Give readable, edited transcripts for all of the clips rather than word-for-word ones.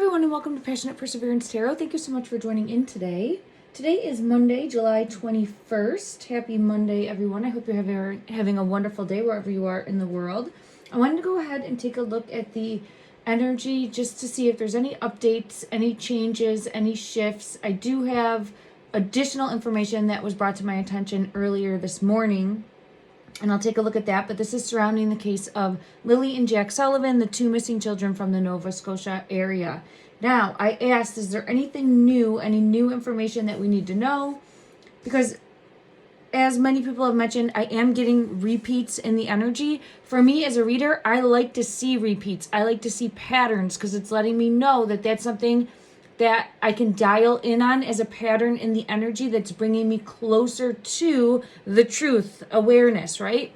everyone, and welcome to Passionate Perseverance Tarot. Thank you so much for joining in today. Today is Monday, July 21st. Happy Monday, everyone. I hope you're having a wonderful day wherever you are in the world. I wanted to go ahead and take a look at the energy just to see if there's any updates, any changes, any shifts. I do have additional information that was brought to my attention earlier this morning, and I'll take a look at that. But this is surrounding the case of Lilly and Jack Sullivan, the two missing children from the Nova Scotia area. Now, I asked, is there anything new, any new information that we need to know? Because as many people have mentioned, I am getting repeats in the energy. For me as a reader, I like to see repeats. I like to see patterns because it's letting me know that that's something that I can dial in on as a pattern in the energy that's bringing me closer to the truth, awareness, right?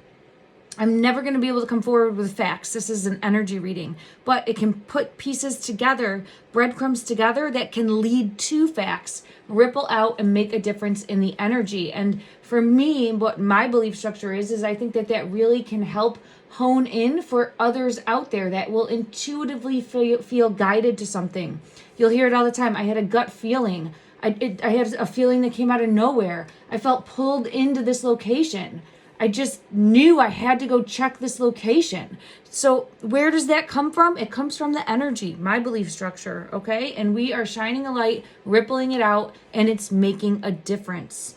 I'm never going to be able to come forward with facts. This is an energy reading, but it can put pieces together, breadcrumbs together that can lead to facts, ripple out and make a difference in the energy. And for me, what my belief structure is I think that really can help hone in for others out there that will intuitively feel guided to something. You'll hear it all the time. I had a gut feeling. I had a feeling that came out of nowhere. I felt pulled into this location. I just knew I had to go check this location. So where does that come from? It comes from the energy, my belief structure, okay? And we are shining a light, rippling it out, and it's making a difference.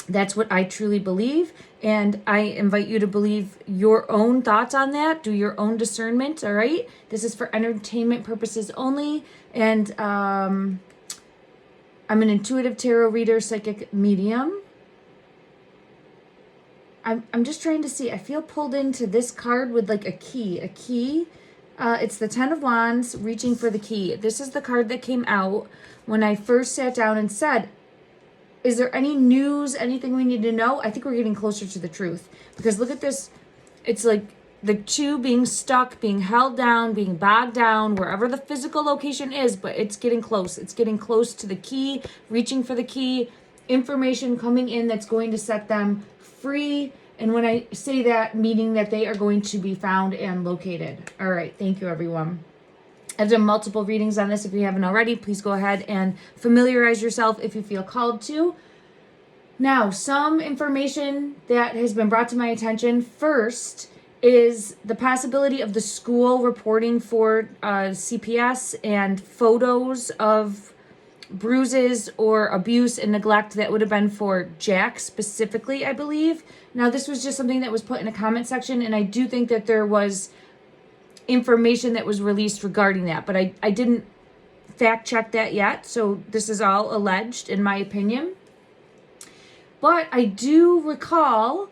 That's what I truly believe, and I invite you to believe your own thoughts on that. Do your own discernment, all right? This is for entertainment purposes only, and I'm an intuitive tarot reader, psychic medium. I'm just trying to see. I feel pulled into this card with like a key. It's the 10 of Wands reaching for the key. This is the card that came out when I first sat down and said, is there any news, anything we need to know? I think we're getting closer to the truth. Because look at this. It's like the two being stuck, being held down, being bogged down, wherever the physical location is, but it's getting close. It's getting close to the key, reaching for the key, information coming in that's going to set them free. And when I say that, meaning that they are going to be found and located. All right. Thank you, everyone. I've done multiple readings on this. If you haven't already, please go ahead and familiarize yourself if you feel called to. Now, some information that has been brought to my attention first is the possibility of the school reporting for CPS and photos of bruises or abuse and neglect that would have been for Jack specifically, I believe. Now, this was just something that was put in a comment section, and I do think that there was information that was released regarding that, but I didn't fact check that yet, so this is all alleged in my opinion. But I do recall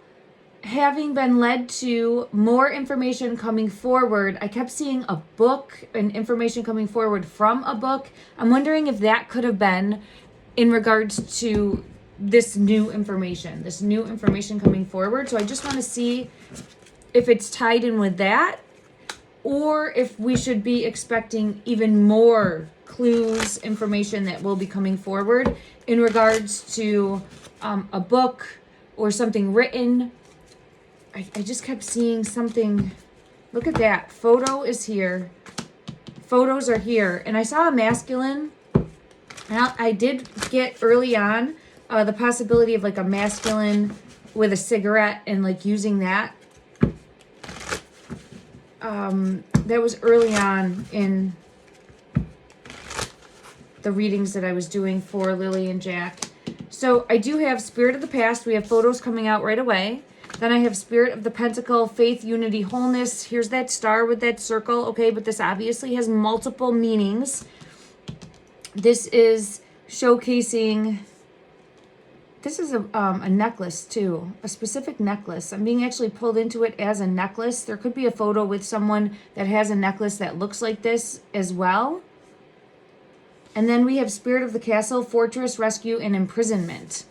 having been led to more information coming forward. I kept seeing a book and information coming forward from a book. I'm wondering if that could have been in regards to this new information coming forward. So I just want to see if it's tied in with that, or if we should be expecting even more clues, information that will be coming forward in regards to a book or something written. I just kept seeing something. Look at that. Photo is here. Photos are here. And I saw a masculine. And I did get early on the possibility of like a masculine with a cigarette and like using that. That was early on in the readings that I was doing for Lilly and Jack. So I do have Spirit of the Past. We have photos coming out right away. Then I have Spirit of the Pentacle, Faith, Unity, Wholeness. Here's that star with that circle. Okay, but this obviously has multiple meanings. This is showcasing... This is a necklace too, a specific necklace. I'm being actually pulled into it as a necklace. There could be a photo with someone that has a necklace that looks like this as well. And then we have Spirit of the Castle, Fortress, Rescue, and Imprisonment.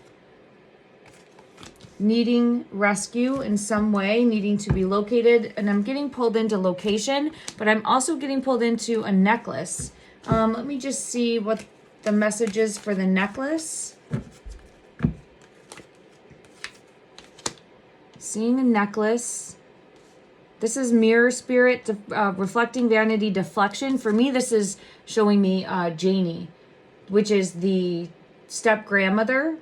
Needing rescue in some way, needing to be located. And I'm getting pulled into location, but I'm also getting pulled into a necklace. Let me just see what the message is for the necklace. Seeing a necklace. This is mirror spirit, reflecting vanity, deflection. For me, this is showing me Jennie, which is the step grandmother.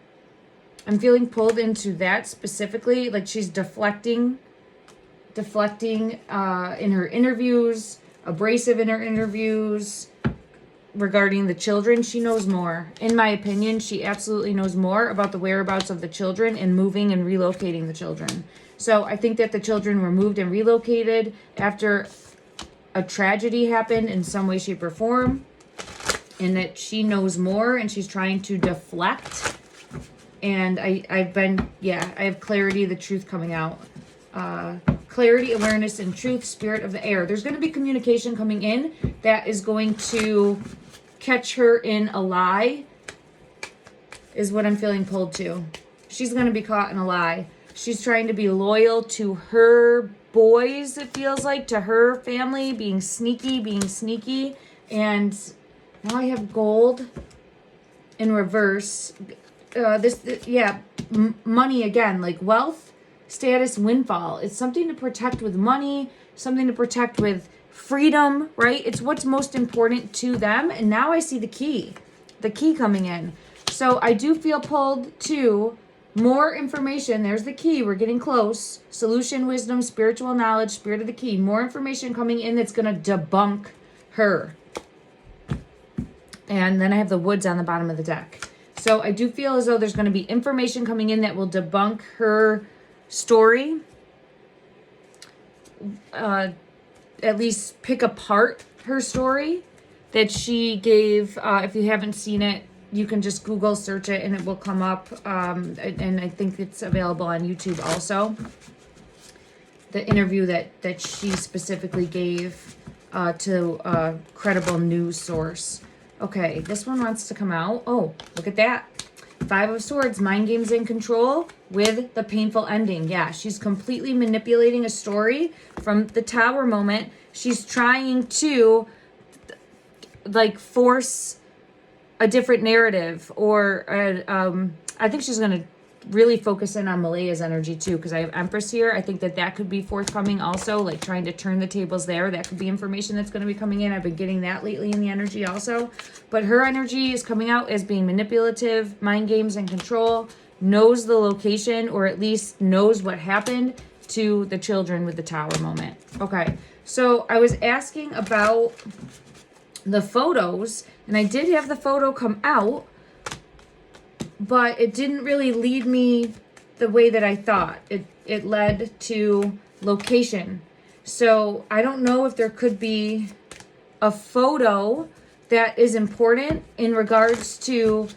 I'm feeling pulled into that specifically, like she's deflecting in her interviews, abrasive in her interviews regarding the children. She knows more. In my opinion, she absolutely knows more about the whereabouts of the children and moving and relocating the children. So I think that the children were moved and relocated after a tragedy happened in some way, shape, or form, and that she knows more and she's trying to deflect. And I have clarity, the truth coming out. Clarity, awareness, and truth, spirit of the air. There's going to be communication coming in that is going to catch her in a lie, is what I'm feeling pulled to. She's going to be caught in a lie. She's trying to be loyal to her boys, it feels like, to her family, being sneaky. And now I have gold in reverse. Money again, like wealth, status, windfall. It's something to protect with money, something to protect with freedom, right? It's what's most important to them. And now I see the key coming in. So I do feel pulled to more information. There's the key. We're getting close. Solution, wisdom, spiritual knowledge, spirit of the key. More information coming in that's going to debunk her. And then I have the woods on the bottom of the deck. So I do feel as though there's going to be information coming in that will debunk her story. At least pick apart her story that she gave. If you haven't seen it, you can just Google search it and it will come up. And I think it's available on YouTube also. The interview that she specifically gave to a credible news source. Okay, this one wants to come out. Oh, look at that. 5 of Swords, mind games and control with the painful ending. Yeah, she's completely manipulating a story from the Tower moment. She's trying to, like, force a different narrative. Or I think she's going to really focus in on Malaya's energy, too, because I have Empress here. I think that could be forthcoming also, like trying to turn the tables there. That could be information that's going to be coming in. I've been getting that lately in the energy also. But her energy is coming out as being manipulative, mind games, and control. Knows the location, or at least knows what happened to the children with the Tower moment. Okay, so I was asking about the photos, and I did have the photo come out, but it didn't really lead me the way that I thought. It led to location. So I don't know if there could be a photo that is important in regards to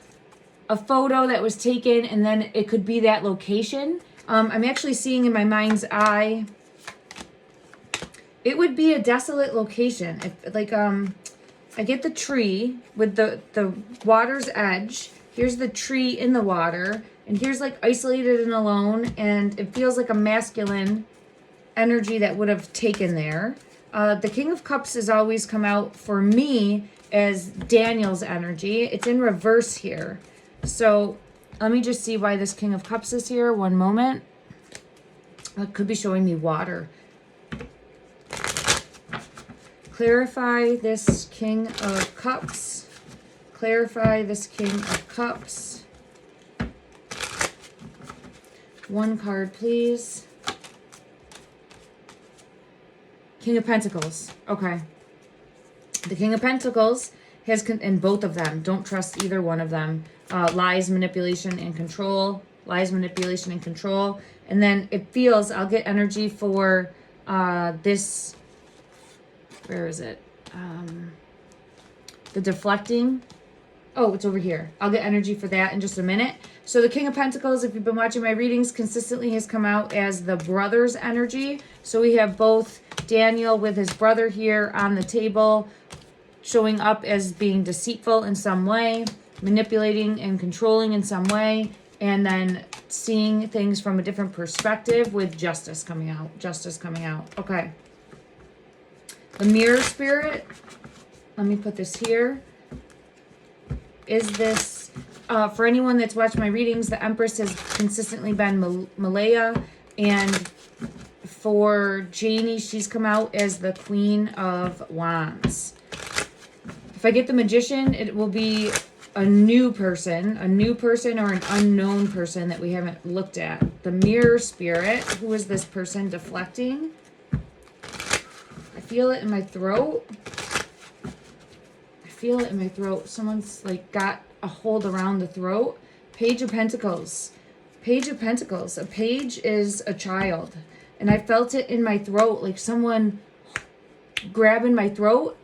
a photo that was taken, and then it could be that location. I'm actually seeing in my mind's eye, it would be a desolate location. I get the tree with the water's edge. Here's the tree in the water, and here's like isolated and alone, and it feels like a masculine energy that would have taken there. The King of Cups has always come out for me as Daniel's energy. It's in reverse here. So let me just see why this King of Cups is here. One moment. It could be showing me water. Clarify this King of Cups. Clarify this King of Cups. One card, please. King of Pentacles. Okay. The King of Pentacles has, in both of them, don't trust either one of them. Lies, manipulation, and control. Lies, manipulation, and control. And then it feels, I'll get energy for this, where is it? The deflecting. Oh, it's over here. I'll get energy for that in just a minute. So the King of Pentacles, if you've been watching my readings, consistently has come out as the brother's energy. So we have both Daniel with his brother here on the table, showing up as being deceitful in some way, manipulating and controlling in some way, and then seeing things from a different perspective with justice coming out. Justice coming out. Okay. The mirror spirit. Let me put this here. Is this, for anyone that's watched my readings, the Empress has consistently been Malaya, and For Jennie, she's come out as the Queen of Wands. If I get the Magician, it will be a new person or an unknown person that we haven't looked at. The Mirror Spirit, who is this person deflecting? I feel it in my throat. I feel it in my throat. Someone's like got a hold around the throat. Page of Pentacles. Page of Pentacles. A page is a child. And I felt it in my throat, like someone grabbing my throat.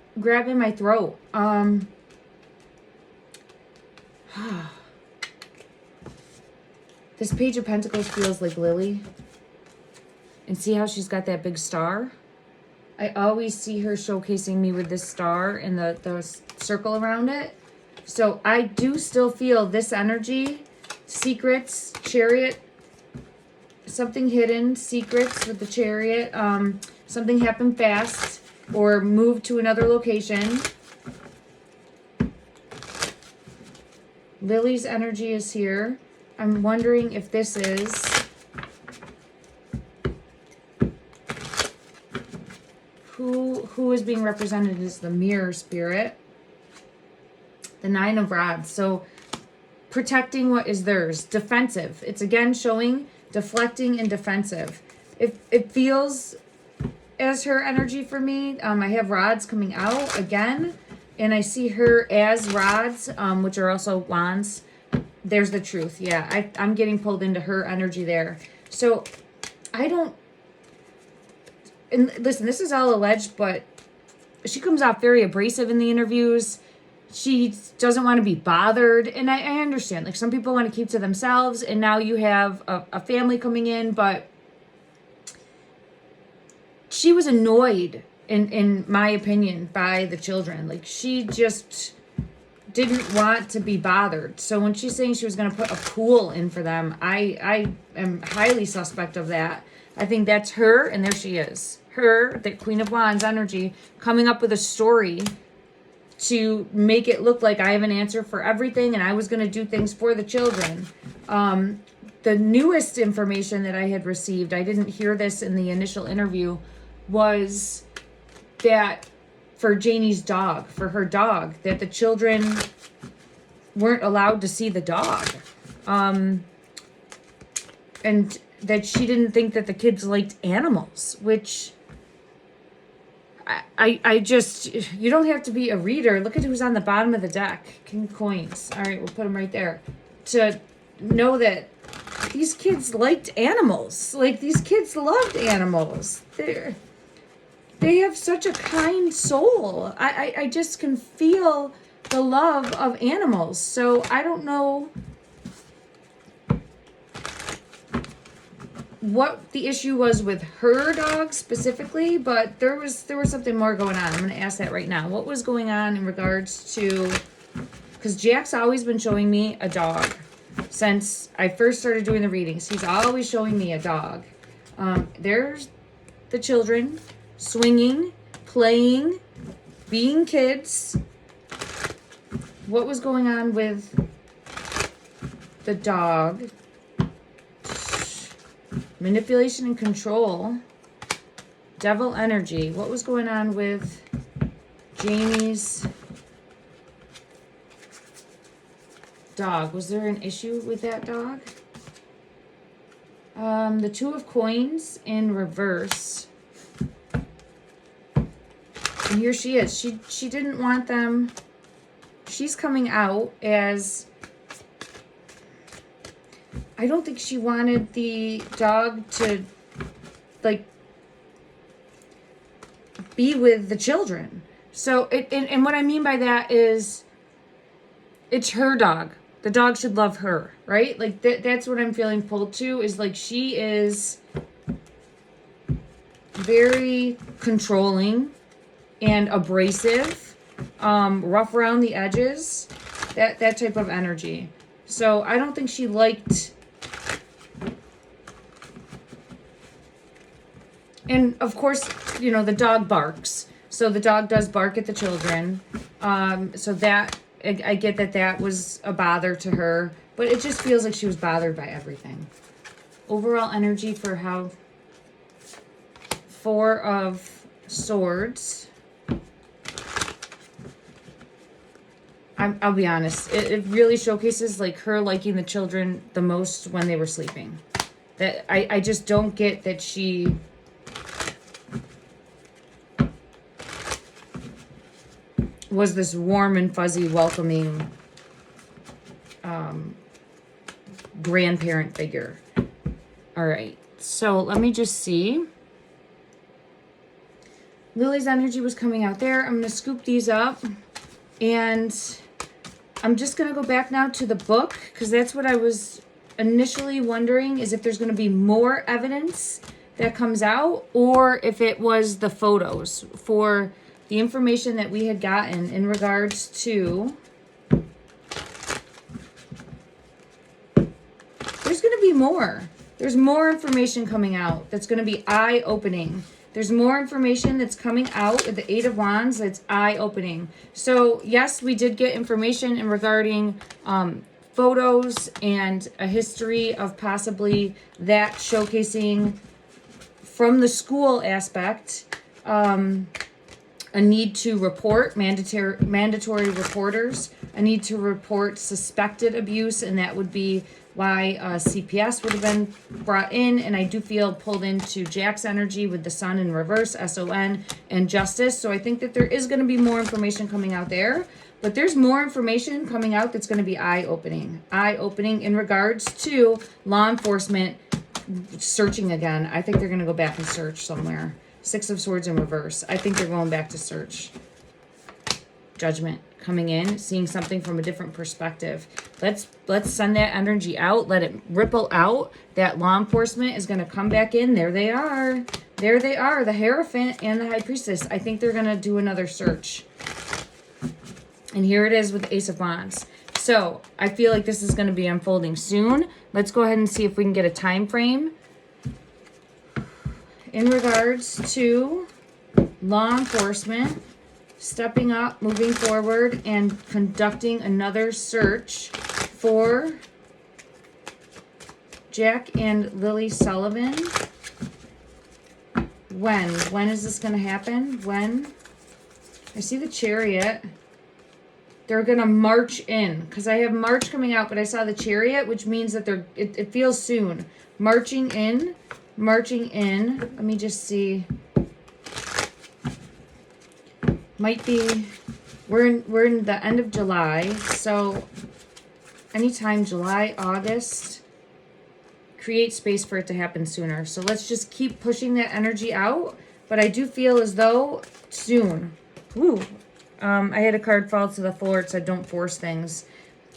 This Page of Pentacles feels like Lilly. And see how she's got that big star? I always see her showcasing me with this star and the circle around it. So I do still feel this energy. Secrets, Chariot, something hidden, secrets with the Chariot. Something happened fast or moved to another location. Lily's energy is here. I'm wondering if this is who is being represented as the Mirror Spirit. The Nine of Rods. So protecting what is theirs. Defensive. It's again showing deflecting and defensive. It feels as her energy for me. I have rods coming out again. And I see her as rods, which are also wands. There's the truth. Yeah, I'm getting pulled into her energy there. So I don't... And listen, this is all alleged, but she comes off very abrasive in the interviews. She doesn't want to be bothered. And I understand. Like, some people want to keep to themselves. And now you have a family coming in. But she was annoyed, in my opinion, by the children. Like, she just didn't want to be bothered. So when she's saying she was going to put a pool in for them, I am highly suspect of that. I think that's her, and there she is. Her, the Queen of Wands energy, coming up with a story to make it look like I have an answer for everything and I was going to do things for the children. The newest information that I had received, I didn't hear this in the initial interview, was that for Jennie's dog, for her dog, that the children weren't allowed to see the dog. And that she didn't think that the kids liked animals, which I just, you don't have to be a reader. Look at who's on the bottom of the deck. King of Coins. All right, we'll put them right there. To know that these kids liked animals. Like, these kids loved animals. They have such a kind soul. I just can feel the love of animals. So I don't know what the issue was with her dog specifically, but there was something more going on. I'm going to ask that right now. What was going on in regards to, because Jack's always been showing me a dog since I first started doing the readings. He's always showing me a dog. There's the children swinging, playing, being kids. What was going on with the dog? Manipulation and control. Devil energy. What was going on with Jennie's dog? Was there an issue with that dog? The Two of Coins in reverse. And here she is. She didn't want them. She's coming out as... I don't think she wanted the dog to, like, be with the children. So, and what I mean by that is, it's her dog. The dog should love her, right? Like, that's what I'm feeling pulled to, is like, she is very controlling and abrasive, rough around the edges, that type of energy. So I don't think she liked... And, of course, you know, the dog barks. So the dog does bark at the children. So that, I get that was a bother to her. But it just feels like she was bothered by everything. Overall energy for how Four of Swords. I'll be honest. It really showcases like her liking the children the most when they were sleeping. That I just don't get that she was this warm and fuzzy, welcoming grandparent figure. All right. So let me just see. Lily's energy was coming out there. I'm going to scoop these up. And I'm just going to go back now to the book, because that's what I was initially wondering, is if there's going to be more evidence that comes out, or if it was the photos for the information that we had gotten in regards to... There's going to be more. There's more information coming out that's going to be eye-opening. There's more information that's coming out with the Eight of Wands that's eye-opening. So, yes, we did get information in regarding photos and a history of possibly that showcasing from the school aspect, a need to report, mandatory reporters, a need to report suspected abuse, and that would be why CPS would have been brought in. And I do feel pulled into Jack's energy with the Sun in reverse, SON, and Justice. So I think that there is going to be more information coming out there. But there's more information coming out that's going to be eye-opening. Eye-opening in regards to law enforcement searching again. I think they're going to go back and search somewhere. Six of Swords in reverse. I think they're going back to search. Judgment coming in, seeing something from a different perspective. Let's send that energy out. Let it ripple out. That law enforcement is going to come back in. There they are. There they are. The Hierophant and the High Priestess. I think they're going to do another search. And here it is with the Ace of Wands. So I feel like this is going to be unfolding soon. Let's go ahead and see if we can get a time frame in regards to law enforcement stepping up, moving forward, and conducting another search for Jack and Lily Sullivan. When is this going to happen? When? I see the Chariot. They're going to march in, because I have March coming out, but I saw the Chariot, which means that it feels soon. Marching in. Let me just see. Might be, we're in the end of July, so anytime July, August, create space for it to happen sooner. So let's just keep pushing that energy out, but I do feel as though soon. Ooh, I had a card fall to the floor. It said don't force things.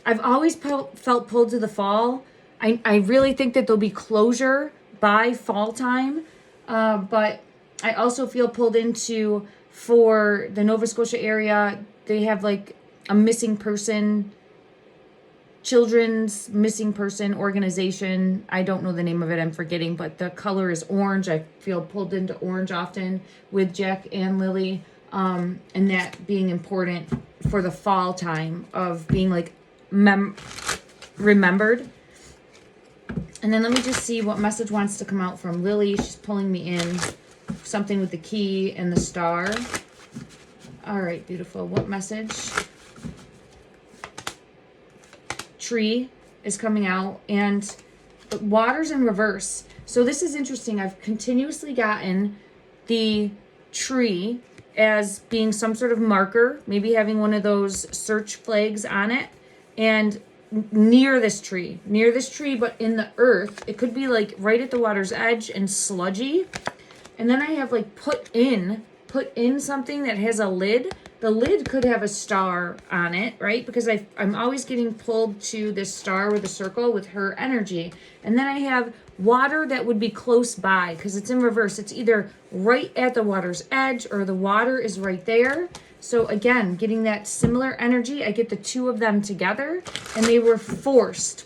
I've always felt pulled to the fall. I really think that there'll be closure by fall time, but I also feel pulled into, for the Nova Scotia area, they have like a missing person, children's missing person organization. I don't know the name of it, I'm forgetting, but the color is orange. I feel pulled into orange often with Jack and Lily, and that being important for the fall time of being like remembered. And then let me just see what message wants to come out from Lily. She's pulling me in. Something with the key and the star. All right, beautiful. What message? Tree is coming out, and water's in reverse. So this is interesting. I've continuously gotten the tree as being some sort of marker, maybe having one of those search flags on it, and near this tree, but in the earth. It could be like right at the water's edge and sludgy. And then I have like put in something that has a lid. The lid could have a star on it, right? Because I'm always getting pulled to this star with a circle with her energy. And then I have water that would be close by, because it's in reverse. It's either right at the water's edge or the water is right there. So again, getting that similar energy, I get the two of them together, and they were forced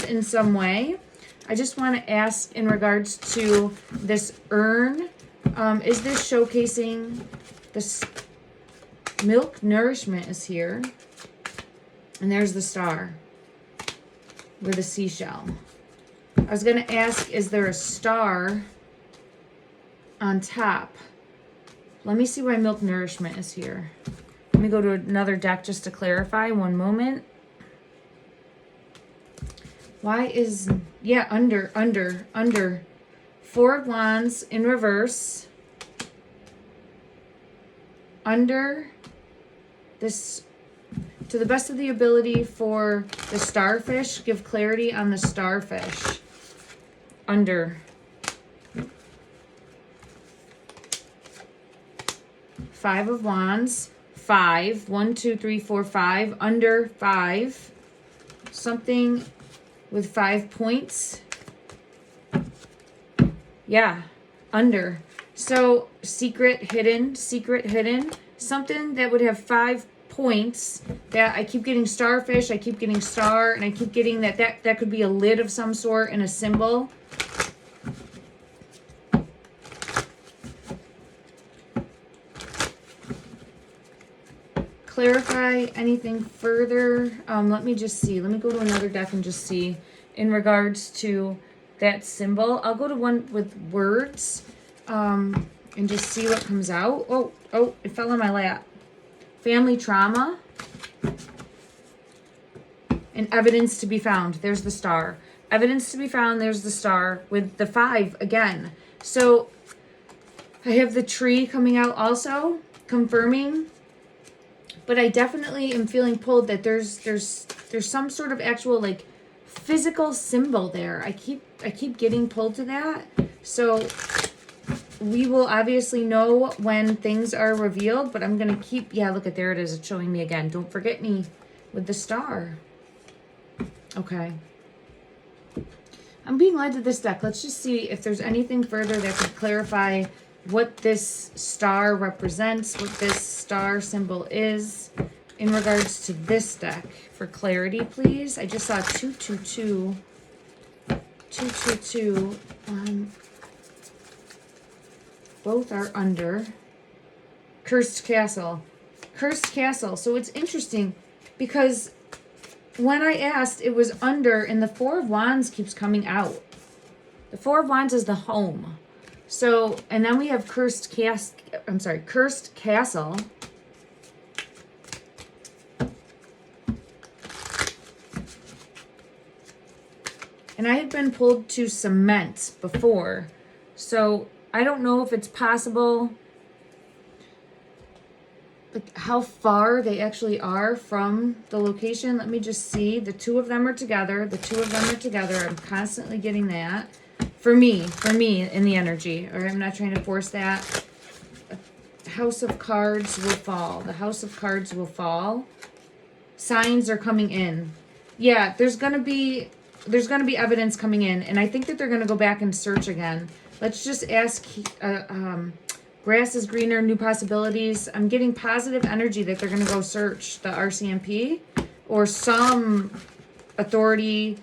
in some way. I just want to ask in regards to this urn, is this showcasing this milk nourishment is here, and there's the star with a seashell. I was going to ask, is there a star on top. Let me see why milk nourishment is here. Let me go to another deck just to clarify. One moment. Why is, yeah, under. Four of Wands in reverse. Under this, to the best of the ability for the starfish, give clarity on the starfish. Under. Five of Wands. 5. 1, 2, 3, 4, 5. Under 5. Something with 5 points. Yeah, under. So secret, hidden. Something that would have 5 points. That I keep getting starfish, I keep getting star, and I keep getting that could be a lid of some sort and a symbol. Clarify anything further. Let me just see. Let me go to another deck and just see in regards to that symbol. I'll go to one with words and just see what comes out. Oh, it fell on my lap. Family trauma and evidence to be found. There's the star. Evidence to be found. There's the star with the 5 again. So I have the tree coming out also, confirming. But I definitely am feeling pulled that there's some sort of actual like physical symbol there. I keep getting pulled to that. So we will obviously know when things are revealed, but I'm gonna keep, yeah, look at, there it is. It's showing me again. Don't forget me with the star. Okay. I'm being led to this deck. Let's just see if there's anything further that could clarify what this star represents, what this star symbol is in regards to this deck. For clarity, please. I just saw 222. 222. Both are under. Cursed Castle. Cursed Castle. So it's interesting because when I asked, it was under, and the Four of Wands keeps coming out. The Four of Wands is the home. So, and then we have Cursed Castle. And I had been pulled to cement before. So, I don't know if it's possible, like how far they actually are from the location. Let me just see. The two of them are together. I'm constantly getting that. For me, in the energy, or I'm not trying to force that. House of Cards will fall. The House of Cards will fall. Signs are coming in. Yeah, there's gonna be evidence coming in, and I think that they're gonna go back and search again. Let's just ask. Grass is greener, new possibilities. I'm getting positive energy that they're gonna go search the RCMP or some authority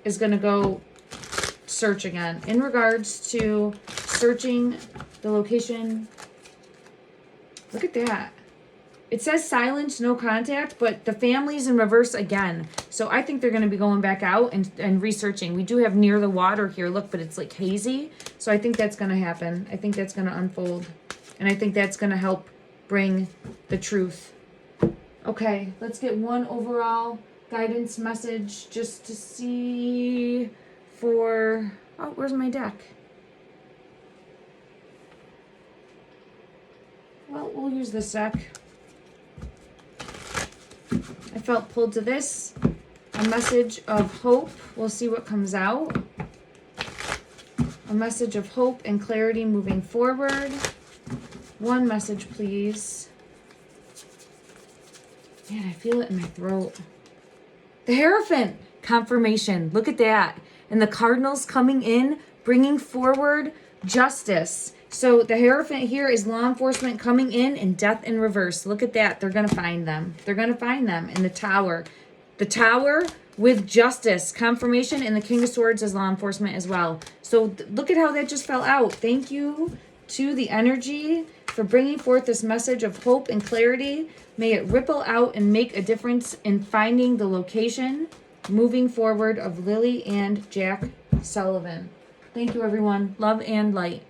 is going to go search again. In regards to searching the location, look at that. It says silence, no contact, but the family's in reverse again. So I think they're going to be going back out and researching. We do have near the water here, look, but it's like hazy. So I think that's going to happen. I think that's going to unfold. And I think that's going to help bring the truth. Okay, let's get one overall guidance message just to see for, oh, where's my deck? Well, we'll use this deck. I felt pulled to this. A message of hope. We'll see what comes out. A message of hope and clarity moving forward. One message, please. Man, I feel it in my throat. The Hierophant, confirmation. Look at that. And the Cardinals coming in, bringing forward justice. So the Hierophant here is law enforcement coming in and death in reverse. Look at that. They're going to find them. They're going to find them in the Tower. The Tower with justice, confirmation, and the King of Swords is law enforcement as well. So look at how that just fell out. Thank you to the energy for bringing forth this message of hope and clarity. May it ripple out and make a difference in finding the location moving forward of Lilly and Jack Sullivan. Thank you, everyone. Love and light.